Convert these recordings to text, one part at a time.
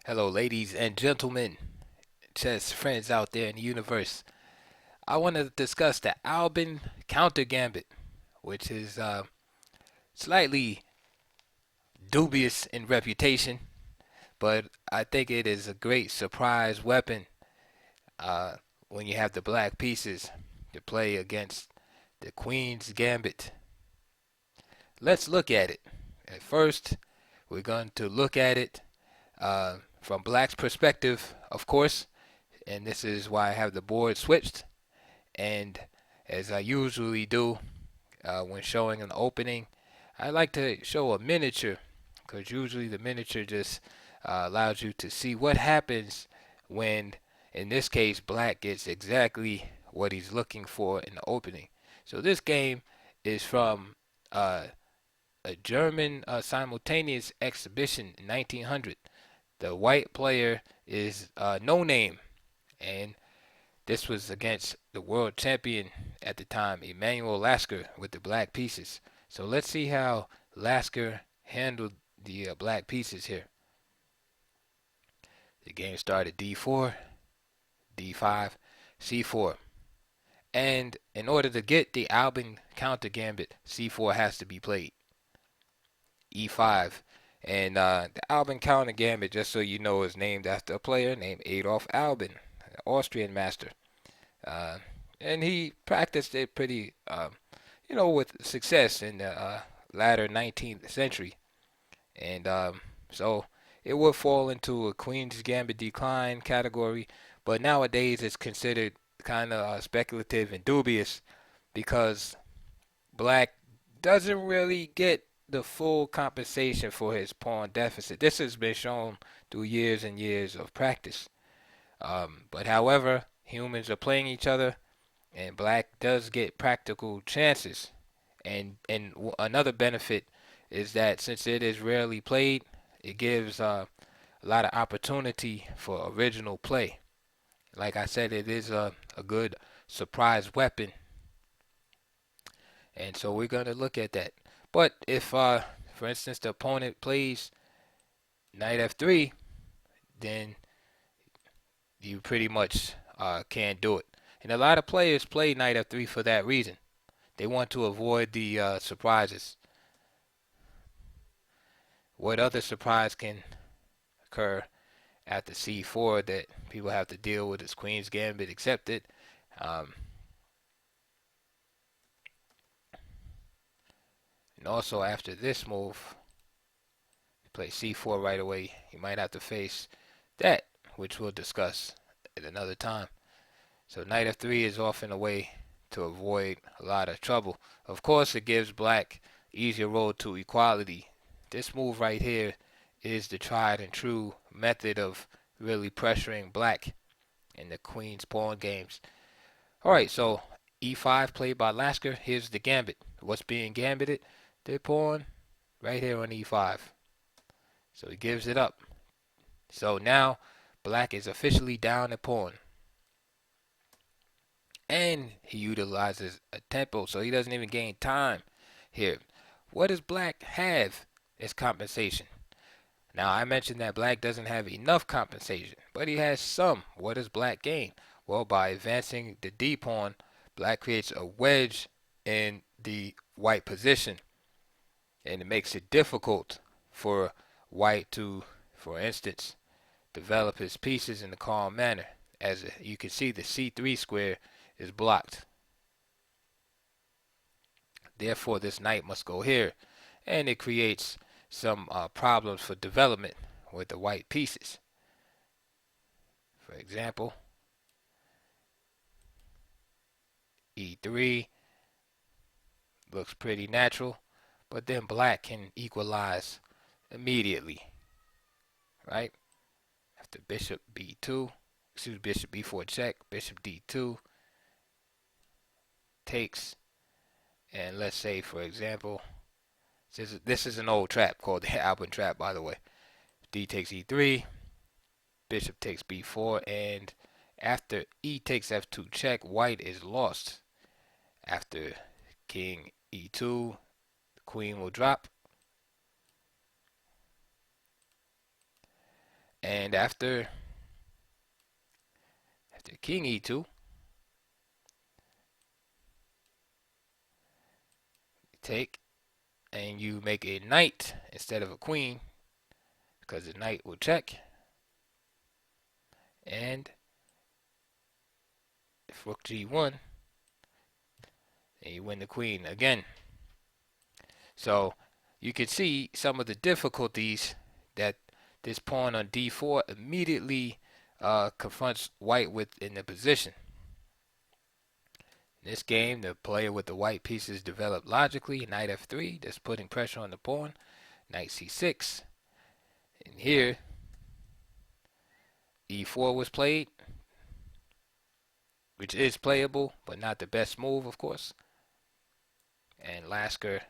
Hello, ladies and gentlemen, chess friends out there in the universe. I want to discuss the Albin Counter Gambit, which is slightly dubious in reputation, but I think it is a great surprise weapon uh, when you have the black pieces to play against the Queen's Gambit. Let's look at it. At first, we're going to look at it from black's perspective, of course, and this is why I have the board switched. And as I usually do when showing an opening, I like to show a miniature because usually the miniature just allows you to see what happens when, in this case, black gets exactly what he's looking for in the opening. So this game is from a German simultaneous exhibition in 1900. The white player is No Name, and this was against the world champion at the time, Emanuel Lasker, with the black pieces. So let's see how Lasker handled the black pieces here. The game started d4, d5, c4. And in order to get the Albin counter gambit, c4 has to be played. e5. And the Albin counter gambit, just so you know, is named after a player named Adolf Albin, an Austrian master. Uh, and he practiced it pretty, with success in the latter 19th century. And so it would fall into a Queen's Gambit decline category, but nowadays it's considered kind of speculative and dubious because Black doesn't really get the full compensation for his pawn deficit. This has been shown through years and years of practice. But however, humans are playing each other, and black does get practical chances. And another benefit is that since it is rarely played, it gives a lot of opportunity for original play. Like I said, it is a good surprise weapon, and so we're gonna look at that. But if, for instance, the opponent plays knight f3, then you pretty much can't do it. And a lot of players play knight f3 for that reason. They want to avoid the surprises. What other surprise can occur after c4 that people have to deal with is Queen's Gambit accepted. Um, and also after this move, you play c4 right away. You might have to face that, which we'll discuss at another time. So knight f3 is often a way to avoid a lot of trouble. Of course, it gives black easier road to equality. This move right here is the tried and true method of really pressuring black in the queen's pawn games. Alright, so e5 played by Lasker. Here's the gambit. What's being gambited? The pawn right here on e5. So he gives it up. So now black is officially down a pawn. And he utilizes a tempo, so he doesn't even gain time here. What does black have as compensation? Now, I mentioned that black doesn't have enough compensation, but he has some. What does black gain? Well, by advancing the d pawn, black creates a wedge in the white position, and it makes it difficult for white to, for instance, develop his pieces in a calm manner. As you can see, the c3 square is blocked. Therefore, this knight must go here, and it creates some problems for development with the white pieces. For example, e3 looks pretty natural, but then black can equalize immediately, right? After bishop b2, bishop b4 check, bishop d2 takes, and let's say, for example, this is an old trap called the Albin trap, by the way. D takes e3, bishop takes b4, and after e takes f2 check, white is lost. After king e2, queen will drop, And after king e2, take, and you make a knight instead of a queen, because the knight will check. And if rook g1, and you win the queen again. So you can see some of the difficulties that this pawn on d4 immediately confronts white with in the position. In this game, the player with the white pieces developed logically. Knight f3, just putting pressure on the pawn. Knight c6. And here, e4 was played, which is playable, but not the best move, of course. And Lasker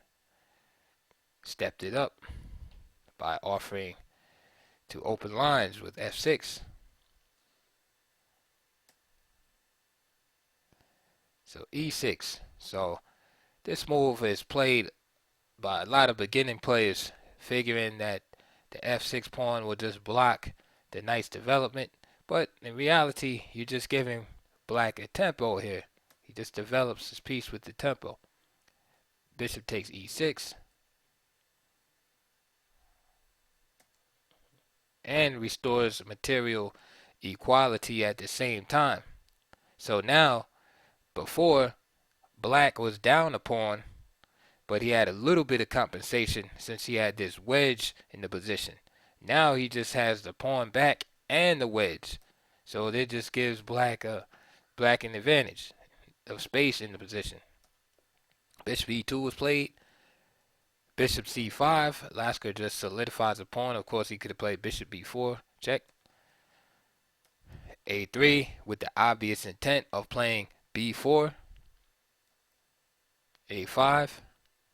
stepped it up by offering to open lines with f6. So e6. So this move is played by a lot of beginning players, figuring that the f6 pawn will just block the knight's development. But in reality, you're just giving black a tempo here. He just develops his piece with the tempo. Bishop takes e6. And restores material equality at the same time. So now, before, black was down a pawn, but he had a little bit of compensation since he had this wedge in the position. Now he just has the pawn back and the wedge. So that just gives black an advantage of space in the position. Bishop e2 was played. Bishop c5. Lasker just solidifies the pawn. Of course, he could have played bishop b4. Check. a3 with the obvious intent of playing b4. a5.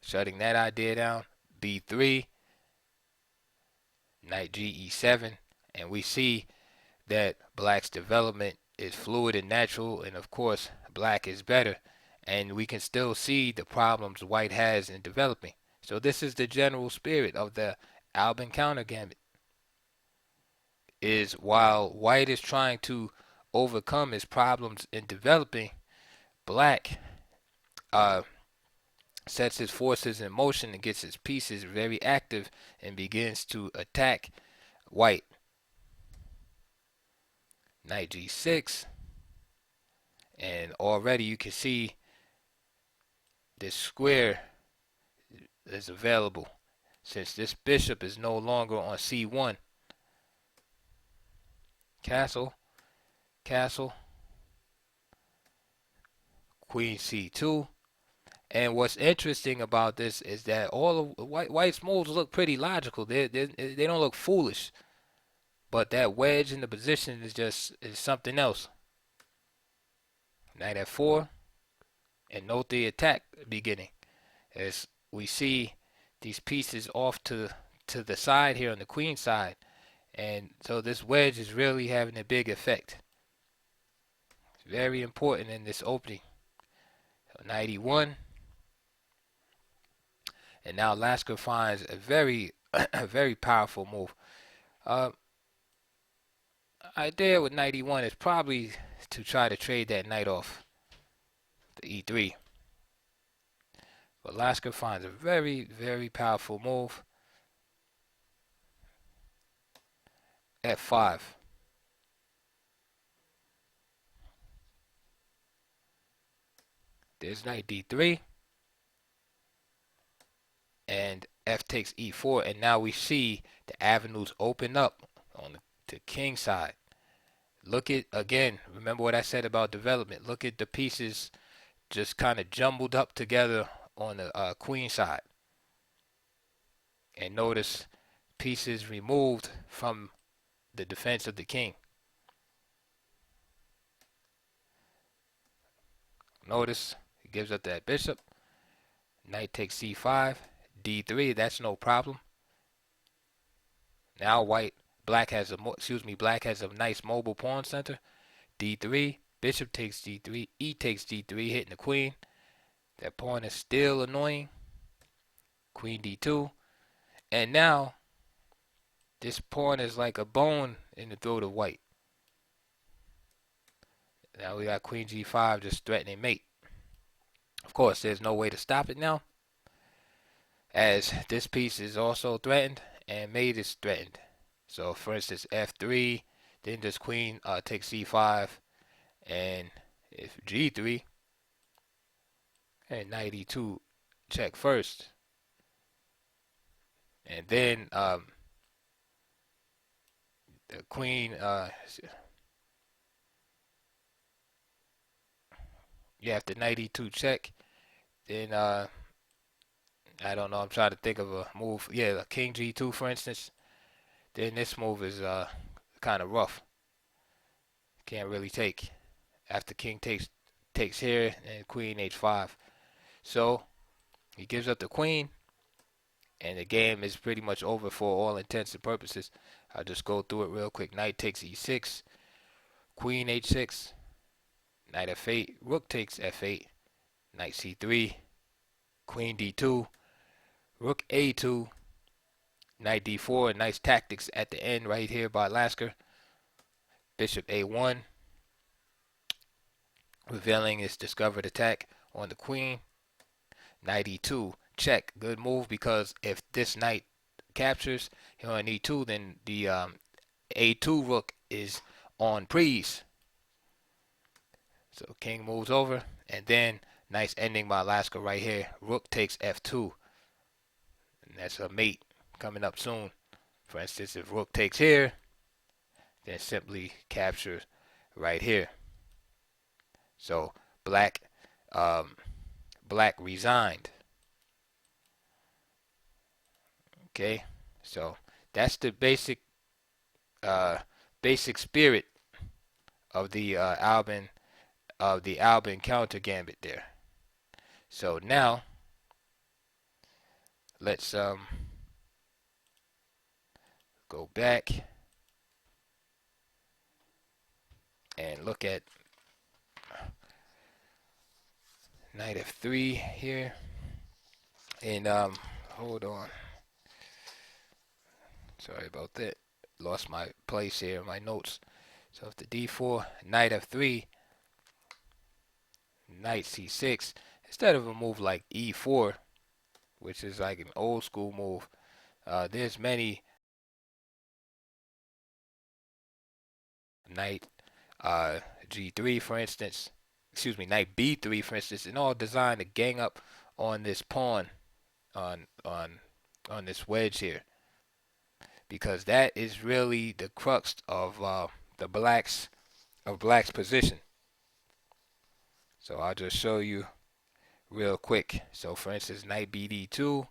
Shutting that idea down. b3. Knight g e7. And we see that black's development is fluid and natural. And of course, black is better. And we can still see the problems white has in developing. So this is the general spirit of the Albin Counter Gambit. Is while white is trying to overcome his problems in developing, black sets his forces in motion and gets his pieces very active and begins to attack white. Knight g6. And already you can see this square is available since this bishop is no longer on c1. Castle, castle, queen c2. And what's interesting about this is that all of white's moves look pretty logical. They don't look foolish. But that wedge in the position is something else. Knight f4. And note the attack beginning. As we see these pieces off to the side here on the queen side. And so this wedge is really having a big effect. It's very important in this opening. So knight e1. And now Lasker finds a very powerful move. Idea with knight e1 is probably to try to trade that knight off to e3. But Lasker finds a very powerful move. f5. There's knight d3. And f takes e4. And now we see the avenues open up on the king side. Look at, again, remember what I said about development. Look at the pieces just kind of jumbled up together on the queen side. And notice pieces removed from the defense of the king. Notice he gives up that bishop. Knight takes c5, d3. That's no problem. Now black has a nice mobile pawn center. d3, bishop takes d3, e takes d3, hitting the queen. That pawn is still annoying. Queen d2, and now This pawn is like a bone in the throat of white. Now we got queen g5 just threatening mate. Of course, there's no way to stop it now, as this piece is also threatened and mate is threatened. So for instance, f3, then this queen takes c5, and if g3, and knight e2 check first, and then the queen, you have the knight e2 check, then I don't know, I'm trying to think of a move. Yeah, king g2 for instance. Then this move is kind of rough. Can't really take. After king takes here and queen h5. So he gives up the queen, and the game is pretty much over for all intents and purposes. I'll just go through it real quick. Knight takes e6, queen h6, knight f8, rook takes f8, knight c3, queen d2, rook a2, knight d4. Nice tactics at the end right here by Lasker. Bishop a1, revealing his discovered attack on the queen. Knight e2, check. Good move, because if this knight captures here on e2, then the a2 rook is on prise. So king moves over, and then nice ending by Lasker right here. Rook takes f2, and that's a mate coming up soon. For instance, if rook takes here, then simply captures right here. So black resigned. Okay, so that's the basic spirit of the Albin Counter Gambit there. So now let's go back and look at knight f3 here, and hold on, sorry about that, lost my place here in my notes. So after d4, knight f3, knight c6, instead of a move like e4, which is like an old school move, there's many. Knight g3 for instance, excuse me, knight b3 for instance, and all designed to gang up on this pawn on this wedge here, because that is really the crux of the black's position. So I'll just show you real quick. So for instance, knight bd2,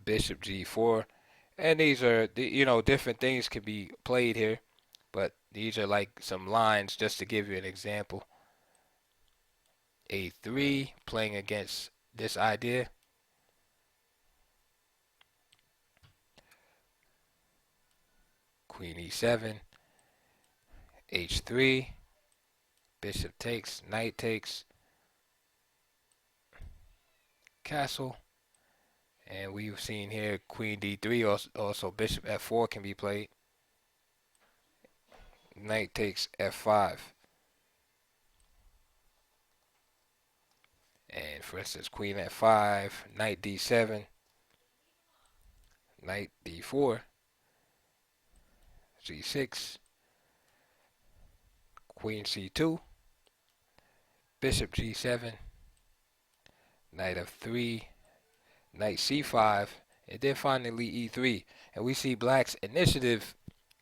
bishop g4, and these are different things can be played here, but these are like some lines just to give you an example. a3, playing against this idea. Queen e7, h3, bishop takes, knight takes, castle, and we've seen here queen d3, also bishop f4 can be played. Knight takes f5, and for instance queen f5, knight d7, knight d4, g6, queen c2, bishop g7, knight f3, knight c5, and then finally e3. And we see black's initiative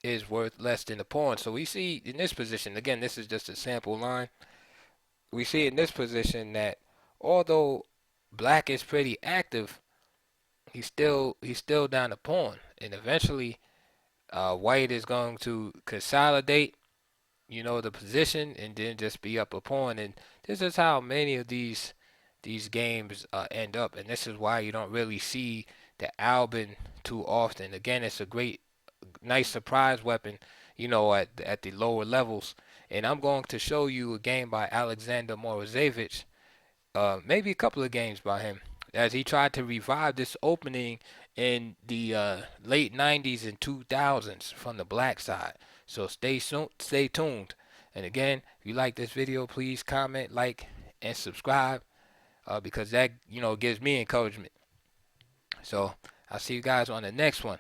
is worth less than the pawn. So we see in this position, again, this is just a sample line, we see in this position that although black is pretty active, he's still down a pawn, and eventually white is going to consolidate the position and then just be up a pawn. And this is how many of these games end up, and this is why you don't really see the Albin too often. Again, it's a nice surprise weapon, at the lower levels. And I'm going to show you a game by Alexander Morozevich, maybe a couple of games by him, as he tried to revive this opening in the late 90s and 2000s from the black side. So stay tuned. And again, if you like this video, please comment, like, and subscribe because that gives me encouragement. So I'll see you guys on the next one.